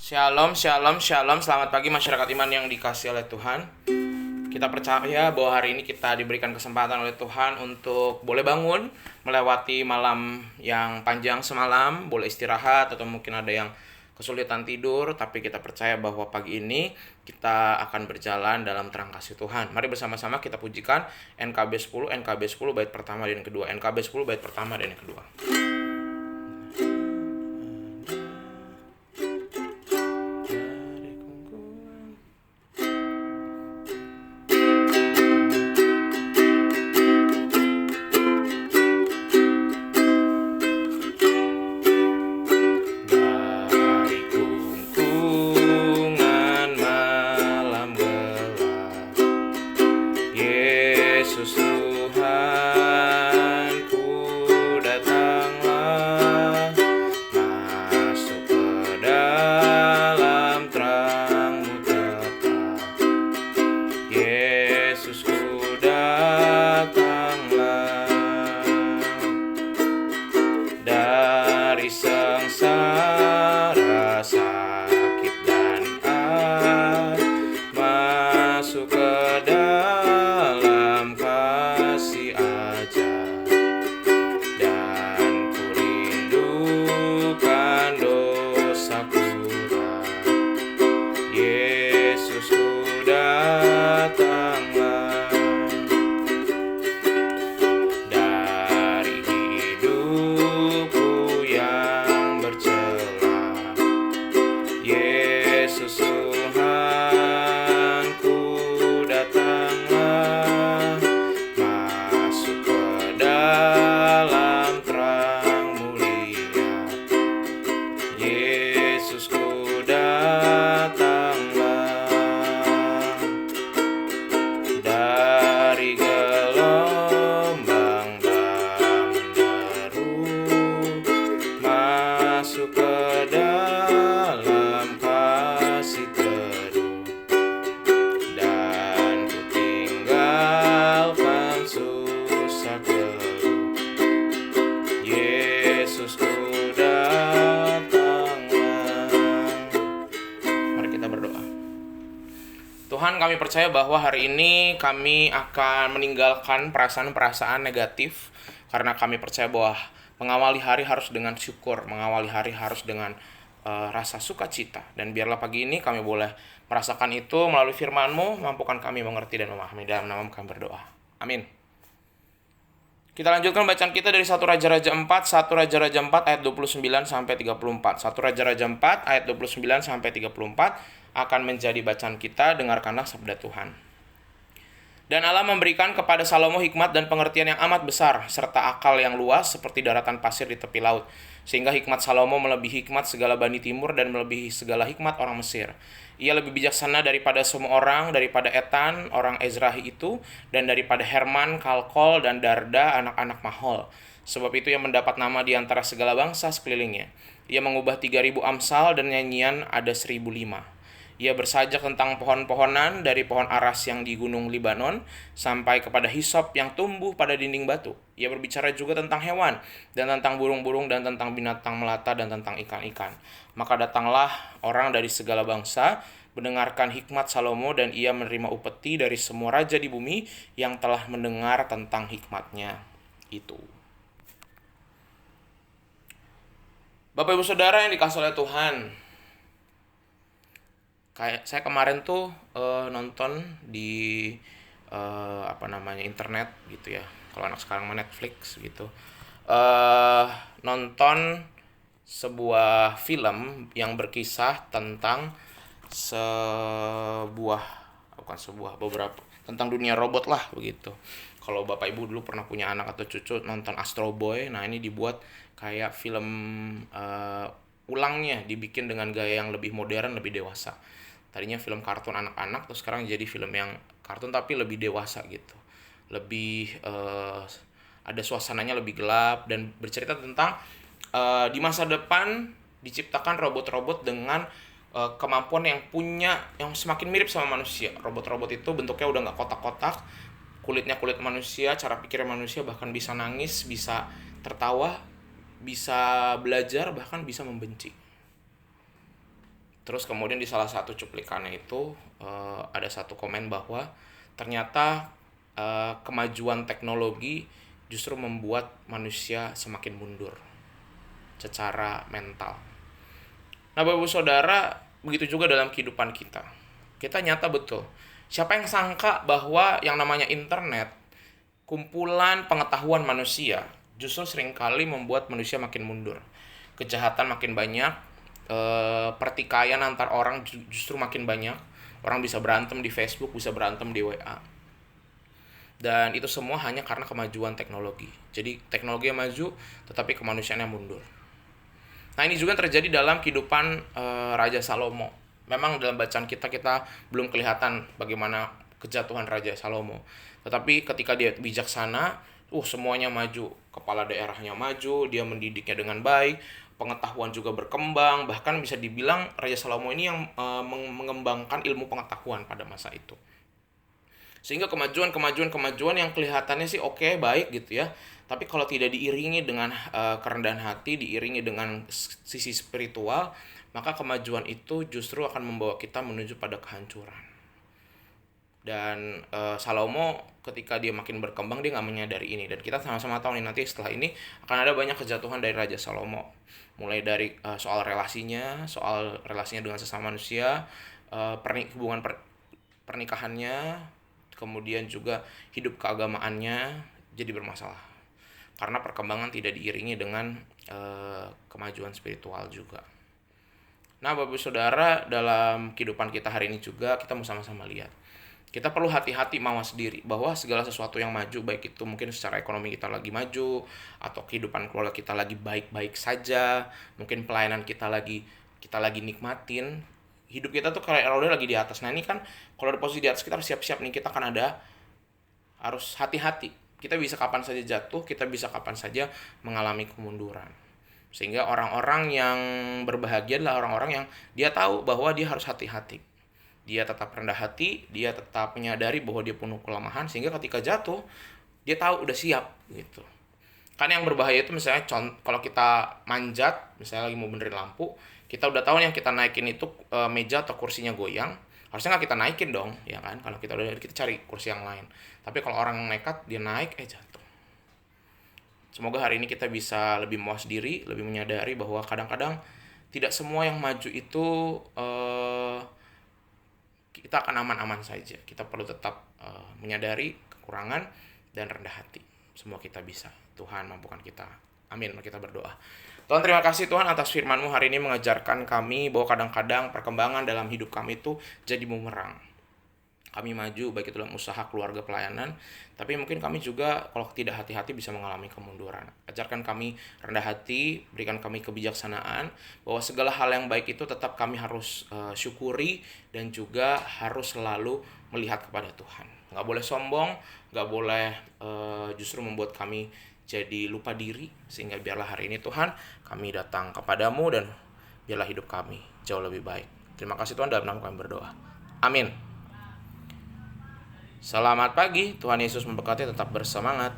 Shalom, shalom, shalom. Selamat pagi masyarakat iman yang dikasihi oleh Tuhan. Kita percaya bahwa hari ini kita diberikan kesempatan oleh Tuhan untuk boleh bangun, melewati malam yang panjang semalam, boleh istirahat atau mungkin ada yang kesulitan tidur, tapi kita percaya bahwa pagi ini kita akan berjalan dalam terang kasih Tuhan. Mari bersama-sama kita pujikan NKB 10, NKB 10 bait pertama dan kedua, NKB 10 bait pertama dan yang kedua. Tuhan, kami percaya bahwa hari ini kami akan meninggalkan perasaan-perasaan negatif karena kami percaya bahwa mengawali hari harus dengan syukur, mengawali hari harus dengan rasa sukacita. Dan biarlah pagi ini kami boleh merasakan itu melalui firman-Mu, mampukan kami mengerti dan memahami. Dalam nama kami berdoa. Amin. Kita lanjutkan bacaan kita dari 1 Raja-Raja 4, 1 Raja-Raja 4 ayat 29 sampai 34. 1 Raja-Raja 4 ayat 29 sampai 34 akan menjadi bacaan kita. Dengarkanlah sabda Tuhan. Dan Allah memberikan kepada Salomo hikmat dan pengertian yang amat besar, serta akal yang luas seperti daratan pasir di tepi laut. Sehingga hikmat Salomo melebihi hikmat segala Bani Timur dan melebihi segala hikmat orang Mesir. Ia lebih bijaksana daripada semua orang, daripada Etan, orang Ezrahi itu, dan daripada Herman, Kalkol, dan Darda, anak-anak Mahol. Sebab itu ia mendapat nama di antara segala bangsa sekelilingnya. Ia mengubah 3.000 amsal dan nyanyian ada 1.005. Ia bersajak tentang pohon-pohonan dari pohon aras yang di gunung Libanon sampai kepada hisop yang tumbuh pada dinding batu. Ia berbicara juga tentang hewan dan tentang burung-burung dan tentang binatang melata dan tentang ikan-ikan. Maka datanglah orang dari segala bangsa mendengarkan hikmat Salomo dan ia menerima upeti dari semua raja di bumi yang telah mendengar tentang hikmatnya itu. Bapak Ibu Saudara yang dikasihi oleh Tuhan, kayak saya kemarin tuh nonton di internet gitu ya. Kalau anak sekarang mah Netflix gitu. Nonton sebuah film yang berkisah tentang beberapa tentang dunia robot lah begitu. Kalau Bapak Ibu dulu pernah punya anak atau cucu nonton Astro Boy, nah ini dibuat kayak film ulangnya, dibikin dengan gaya yang lebih modern, lebih dewasa. Tadinya film kartun anak-anak, terus sekarang jadi film yang kartun tapi lebih dewasa gitu. Lebih ada suasananya lebih gelap dan bercerita tentang di masa depan diciptakan robot-robot dengan kemampuan yang semakin mirip sama manusia. Robot-robot itu bentuknya udah nggak kotak-kotak, kulitnya kulit manusia, cara pikirnya manusia, bahkan bisa nangis, bisa tertawa, bisa belajar, bahkan bisa membenci. Terus kemudian di salah satu cuplikannya itu ada satu komen bahwa ternyata kemajuan teknologi justru membuat manusia semakin mundur secara mental. Nah, Bapak Ibu Saudara, begitu juga dalam kehidupan kita. Kita nyata betul. Siapa yang sangka bahwa yang namanya internet, kumpulan pengetahuan manusia, justru seringkali membuat manusia makin mundur. Kejahatan makin banyak, pertikaian antar orang justru makin banyak. Orang bisa berantem di Facebook, bisa berantem di WA. Dan itu semua hanya karena kemajuan teknologi. Jadi teknologi yang maju, tetapi kemanusiaannya mundur. Nah, ini juga terjadi dalam kehidupan Raja Salomo. Memang dalam bacaan kita belum kelihatan bagaimana kejatuhan Raja Salomo. Tetapi ketika dia bijaksana, semuanya maju. Kepala daerahnya maju, dia mendidiknya dengan baik, pengetahuan juga berkembang. Bahkan bisa dibilang Raja Salomo ini yang mengembangkan ilmu pengetahuan pada masa itu. Sehingga kemajuan yang kelihatannya sih oke, baik gitu ya. Tapi kalau tidak diiringi dengan kerendahan hati, diiringi dengan sisi spiritual, maka kemajuan itu justru akan membawa kita menuju pada kehancuran. Dan Salomo ketika dia makin berkembang, dia nggak menyadari ini. Dan kita sama-sama tahu nih, nanti setelah ini akan ada banyak kejatuhan dari Raja Salomo. Mulai dari soal relasinya dengan sesama manusia, hubungan pernikahannya, kemudian juga hidup keagamaannya jadi bermasalah karena perkembangan tidak diiringi dengan kemajuan spiritual juga. Nah, Bapak Saudara, dalam kehidupan kita hari ini juga kita mau sama-sama lihat. Kita perlu hati-hati mawas diri bahwa segala sesuatu yang maju, baik itu mungkin secara ekonomi kita lagi maju, atau kehidupan keluarga kita lagi baik-baik saja, mungkin pelayanan kita lagi nikmatin, hidup kita tuh kayak roda lagi di atas. Nah, ini kan kalau ada posisi di atas, kita harus siap-siap nih, kita akan harus hati-hati. Kita bisa kapan saja jatuh, kita bisa kapan saja mengalami kemunduran. Sehingga orang-orang yang berbahagia adalah orang-orang yang dia tahu bahwa dia harus hati-hati. Dia tetap rendah hati, dia tetap menyadari bahwa dia penuh kelemahan, sehingga ketika jatuh, dia tahu udah siap gitu. Kan yang berbahaya itu misalnya kalau kita manjat, misalnya lagi mau benerin lampu, kita udah tahu yang kita naikin itu meja atau kursinya goyang, harusnya nggak kita naikin dong, ya kan? Kalau kita cari kursi yang lain. Tapi kalau orang nekat, dia naik, jatuh. Semoga hari ini kita bisa lebih mawas diri, lebih menyadari bahwa kadang-kadang tidak semua yang maju itu kita akan aman-aman saja. Kita perlu tetap menyadari kekurangan dan rendah hati. Semua kita bisa. Tuhan mampukan kita. Amin. Mari kita berdoa. Tuhan, terima kasih Tuhan atas firman-Mu hari ini mengajarkan kami bahwa kadang-kadang perkembangan dalam hidup kami itu jadi bumerang. Kami maju baik itu dalam usaha, keluarga, pelayanan, tapi mungkin kami juga kalau tidak hati-hati bisa mengalami kemunduran. Ajarkan kami rendah hati, berikan kami kebijaksanaan, bahwa segala hal yang baik itu tetap kami harus syukuri dan juga harus selalu melihat kepada Tuhan. Nggak boleh sombong, nggak boleh justru membuat kami jadi lupa diri, sehingga biarlah hari ini Tuhan kami datang kepadamu dan biarlah hidup kami jauh lebih baik. Terima kasih Tuhan, dalam nama kami berdoa. Amin. Selamat pagi, Tuhan Yesus memberkati, tetap bersemangat.